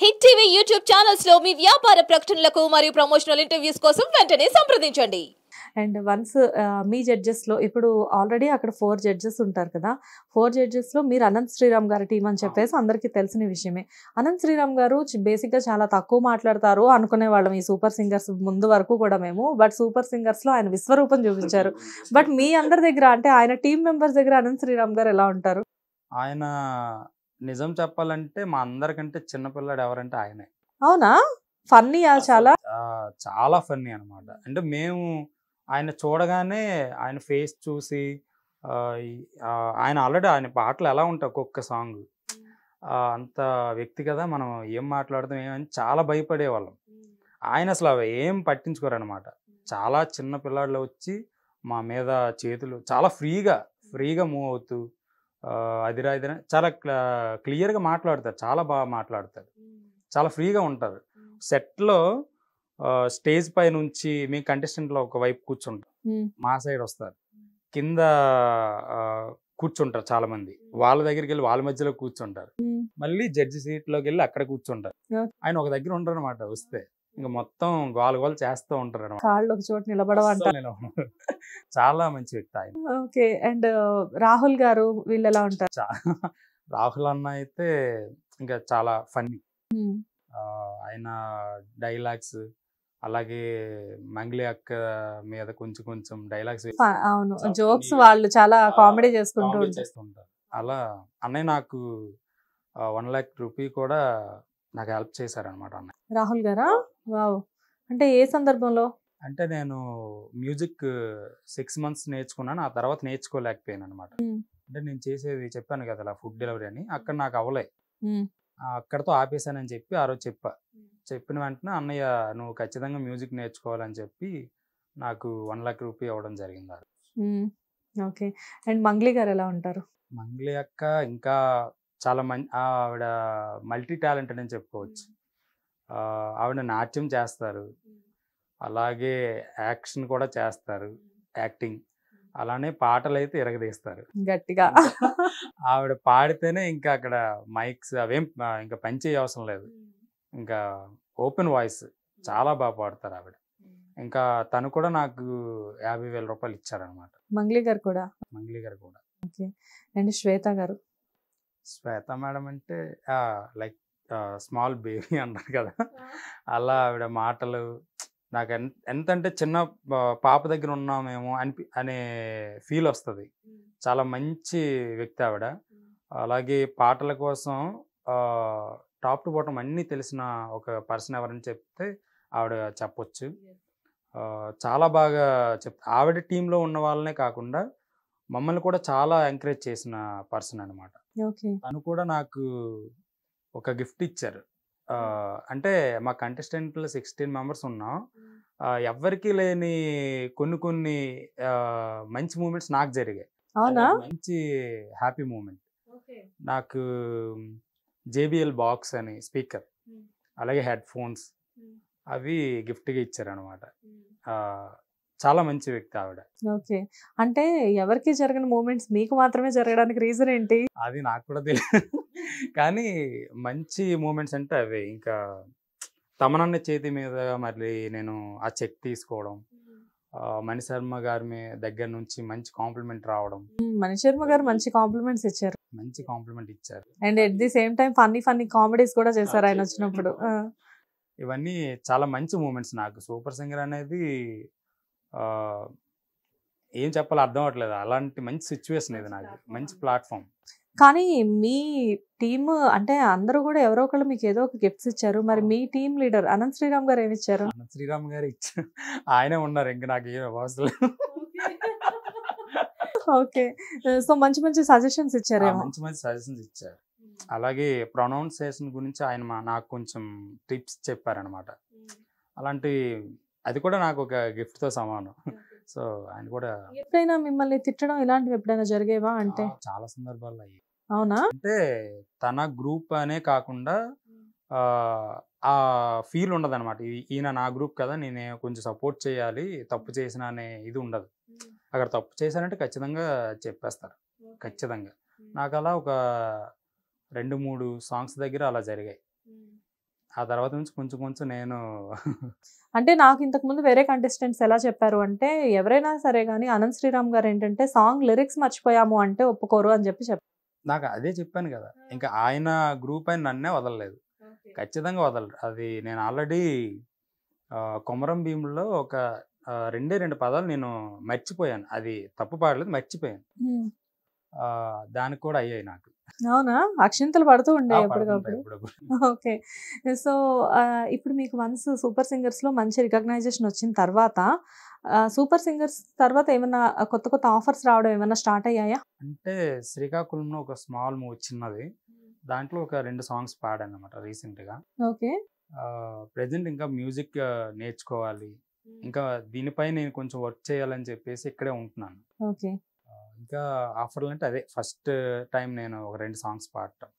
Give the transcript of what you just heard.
Hit TV YouTube channels లో మీ వ్యాపార ప్రకటనలకు మరియు ప్రమోషనల్ ఇంటర్వ్యూస్ కోసం వెంటనే సంప్రదించండి. అండ్ వన్స్ మీ జడ్జెస్లో ఇప్పుడు ఆల్రెడీ అక్కడ 4 జడ్జెస్ ఉంటారు కదా. 4 జడ్జెస్లో మీరు అనంత్ శ్రీరామ్ గారి టీం అని చెప్పేసి అందరికీ తెలిసిన విషయమే. అనంత్ శ్రీరామ్ గారు బేసిక్గా చాలా తక్కువ మాట్లాడతారు అనుకునే వాళ్ళం ఈ సూపర్ సింగర్స్ ముందు వరకు కూడా మేము. బట్ సూపర్ సింగర్స్లో ఆయన విశ్వరూపం చూపించారు. బట్ మీ అందరి దగ్గర అంటే ఆయన టీం మెంబర్స్ దగ్గర అనంత్ శ్రీరామ్ గారు ఎలా ఉంటారు? ఆయన నిజం చెప్పాలంటే మా అందరికంటే చిన్నపిల్లాడు ఎవరంటే ఆయనే. అవునా? ఫన్నీయా చాలా? చాలా ఫన్నీ అనమాట. అంటే మేము ఆయన చూడగానే ఆయన ఫేస్ చూసి ఆయన ఆల్రెడీ ఆయన పాటలు ఎలా ఉంటాయి ఒక్కొక్క సాంగ్ అంత వ్యక్తి కదా, మనం ఏం మాట్లాడతాం ఏమని చాలా భయపడేవాళ్ళం. ఆయన అసలు అవి ఏం పట్టించుకోరు అనమాట. చాలా చిన్న పిల్లాడిలో వచ్చి మా మీద చేతులు చాలా ఫ్రీగా మూవ్ అవుతూ అదిరా ఇదిరా చాలా క్లియర్గా మాట్లాడతారు. చాలా బాగా మాట్లాడతారు. చాలా ఫ్రీగా ఉంటారు. సెట్లో స్టేజ్ పై నుంచి మీ కంటెస్టెంట్లో ఒక వైపు కూర్చుంటారు, మా సైడ్ వస్తారు, కింద కూర్చుంటారు చాలా మంది. వాళ్ళ దగ్గరికి వెళ్ళి వాళ్ళ మధ్యలో కూర్చుంటారు, మళ్ళీ జడ్జి సీట్లోకి వెళ్ళి అక్కడ కూర్చుంటారు. ఆయన ఒక దగ్గర ఉండరు అనమాట. వస్తే ఇంకా మొత్తం గోల చేస్తూ ఉంటారు అనమాట. కాళ్ళు ఒక చోట నిలబడమంటారు. చాలా మంచి వ్యక్తి ఆయన. ఓకే. అండ్ రాహుల్ గారు వీళ్ళు ఎలా ఉంటారు? రాహుల్ అన్న అయితే ఇంకా చాలా ఫన్నీ. ఆయన డైలాగ్స్, అలాగే మంగ్లీ అక్క మీద కొంచెం డైలాగ్స్, అవును, జోక్స్ వాళ్ళు చాలా కామెడీ చేసుకుంటూ చేస్తుంటారు. అలా అన్నయ్య నాకు 1 లక్ష రూపాయలు కూడా నాకు హెల్ప్ చేశారనమాట అన్నయ్య. రాహుల్ గారా? వావ్. అంటే ఏ సందర్భంలో? అంటే నేను మ్యూజిక్ 6 మంత్స్ నేర్చుకున్నాను. ఆ తర్వాత నేర్చుకోలేకపోయాను అనమాట. అంటే నేను చేసేది చెప్పాను కదా ఇలా ఫుడ్ డెలివరీ అని, అక్కడ నాకు అవ్వలే. అక్కడతో ఆపేశానని చెప్పి ఆ రోజు చెప్పిన వెంటనే అన్నయ్య నువ్వు ఖచ్చితంగా మ్యూజిక్ నేర్చుకోవాలని చెప్పి నాకు 1 లక్ష రూపాయలు ఇవ్వడం జరిగింది. ఓకే. అండ్ మంగ్లీ గారు ఎలా ఉంటారు? మంగ్లీ అక్క ఇంకా చాలా ఆవిడ మల్టీ టాలెంటెడ్ అని చెప్పుకోవచ్చు. ఆవిడ నాట్యం చేస్తారు, అలాగే యాక్షన్ కూడా చేస్తారు, యాక్టింగ్, అలానే పాటలు అయితే ఇరగదీస్తారు గట్టిగా. ఆవిడ పాడితేనే ఇంకా అక్కడ మైక్స్ అవేం ఇంకా పనిచేయ అవసరం లేదు, ఇంకా ఓపెన్ వాయిస్ చాలా బాగా పాడతారు ఆవిడ. ఇంకా తను కూడా నాకు 50,000 రూపాయలు ఇచ్చారనమాట. మంగ్లీ గారు కూడా? మంగ్లీ గారు కూడా. ఓకే. అండ్ శ్వేత గారు? శ్వేత మేడం అంటే లైక్ స్మాల్ బేబీ అంటారు కదా, అలా ఆవిడ మాటలు నాకు ఎంతంటే చిన్న పాప దగ్గర ఉన్నామేమో అనే ఫీల్ వస్తుంది. చాలా మంచి వ్యక్తి ఆవిడ. అలాగే పాటల కోసం టాప్ టు బాటమ్ అన్నీ తెలిసిన ఒక పర్సన్ ఎవరని చెప్తే ఆవిడ చెప్పొచ్చు. చాలా బాగా ఆవిడ టీంలో ఉన్న వాళ్ళనే కాకుండా మమ్మల్ని కూడా చాలా ఎంకరేజ్ చేసిన పర్సన్ అనమాట. తను కూడా నాకు ఒక గిఫ్ట్ ఇచ్చారు. అంటే మా కంటెస్టెంట్లు 16 మెంబర్స్ ఉన్నాం. ఎవ్వరికి లేని కొన్ని మంచి మూమెంట్స్ నాకు జరిగాయి. మంచి హ్యాపీ మూమెంట్. నాకు JBL బాక్స్ అని స్పీకర్, అలాగే హెడ్ ఫోన్స్ అవి గిఫ్ట్గా ఇచ్చారనమాట. చాలా మంచి వ్యక్తి ఆవిడ. ఓకే. అంటే ఎవరికి జరగని మూమెంట్స్ మీకు మాత్రమే జరగడానికి రీజన్ ఏంటి? అది నాకు కూడా తెలియదు, కానీ మంచి మూమెంట్స్ అంటే అవే. ఇంకా తమనన్న చేతి మీద మళ్ళీ నేను ఆ చెక్ తీసుకోవడం, మణిశర్మ గారి దగ్గర నుంచి మంచి కాంప్లిమెంట్ రావడం. మణిశర్మ గారు మంచి కాంప్లిమెంట్స్ ఇచ్చారు. మంచి కాంప్లిమెంట్ ఇచ్చారు. And at the same time funny comedies కూడా చేశారు ఆయన వచ్చినప్పుడు. ఇవన్నీ చాలా మంచి మూమెంట్స్. నాకు సూపర్ సింగర్ అనేది ఏం చెప్పాలో అర్థం అవ్వట్లేదు. అలాంటి మంచి సిచ్యువేషన్ ఇది, నాకు మంచి ప్లాట్ఫామ్. కానీ మీ టీమ్ అంటే అందరూ కూడా ఎవరో ఒకళ్ళు మీకు ఏదో ఒక గిఫ్ట్స్ ఇచ్చారు. మరి మీ టీమ్ లీడర్ అనంత్ శ్రీరామ్ గారు ఏమి ఇచ్చారు? అనంత్ శ్రీరామ్ గారు ఇచ్చారు, ఆయనే ఉన్నారు, ఇంకా నాకు ఏం అవసరం. ఓకే. సో మంచి సజెషన్స్ ఇచ్చారు. మంచి సజెషన్స్ ఇచ్చారు. అలాగే ప్రొనౌన్సియేషన్ గురించి ఆయన నాకు కొంచెం టిప్స్ చెప్పారనమాట. అలాంటి అది కూడా నాకు ఒక గిఫ్ట్తో సమానం. సో ఆయన కూడా. ఎప్పుడైనా మిమ్మల్ని తిట్టడం ఇలాంటివి ఎప్పుడైనా జరిగేవా? అంటే చాలా సందర్భాల్లో అయ్యాయి. అవునా? అంటే తన గ్రూప్ అనే కాకుండా ఆ ఫీల్ ఉండదు అనమాట. ఈయన నా గ్రూప్ కదా, నేను కొంచెం సపోర్ట్ చేయాలి, తప్పు చేసిన అనే ఇది ఉండదు. అక్కడ తప్పు చేశానంటే ఖచ్చితంగా చెప్పేస్తారు, ఖచ్చితంగా. నాకు అలా ఒక 2-3 సాంగ్స్ దగ్గర అలా జరిగాయి. ఆ తర్వాత నుంచి కొంచెం కొంచెం నేను అంటే నాకు ఇంతకు ముందు వేరే కంటెస్టెంట్స్ ఎలా చెప్పారు అంటే, ఎవరైనా సరే గానీ అనంత్ శ్రీరామ్ గారు ఏంటంటే సాంగ్ లిరిక్స్ మర్చిపోయాము అంటే ఒప్పుకోరు అని చెప్పి చెప్పారు. నాకు అదే చెప్పాను కదా, ఇంకా ఆయన గ్రూప్ అయిన నన్నే వదలలేదు, ఖచ్చితంగా వదలరు. అది నేను ఆల్రెడీ కొమరం భీముల్లో ఒక 2 పదాలు నేను మర్చిపోయాను, అది తప్పు పాడలేదు, మర్చిపోయాను. దానికి కూడా అయ్యాయి నాకు. అవునా? అక్షింతలు పడుతూ ఉండే పడుతుంటాయి ఎప్పటికప్పుడు. ఎప్పుడప్పుడు. ఓకే. సో, ఇప్పుడు మీకు వన్స్ సూపర్ సింగర్స్‌లో మంచి రికగ్నైజేషన్ వచ్చిన తర్వాత సూపర్ సింగర్స్ తర్వాత ఏమన్నా కొత్త కొత్త ఆఫర్స్ రావడం ఏమన్నా స్టార్ట్ అయ్యాయా? అంటే శ్రీకాకుళంలో ఒక స్మాల్ మూవీ చిన్నది, దాంట్లో ఒక 2 సాంగ్స్ పాడాను అనమాట రీసెంట్గా. ఓకే. ప్రెజెంట్ ఇంకా మ్యూజిక్ నేర్చుకోవాలి, ఇంకా దీనిపై నేను కొంచెం వర్క్ చేయాలని చెప్పేసి ఇక్కడే ఉంటున్నాను. ఓకే. ఇంకా ఆఫర్లు అంటే అదే ఫస్ట్ టైం నేను ఒక 2 సాంగ్స్ పాడటం.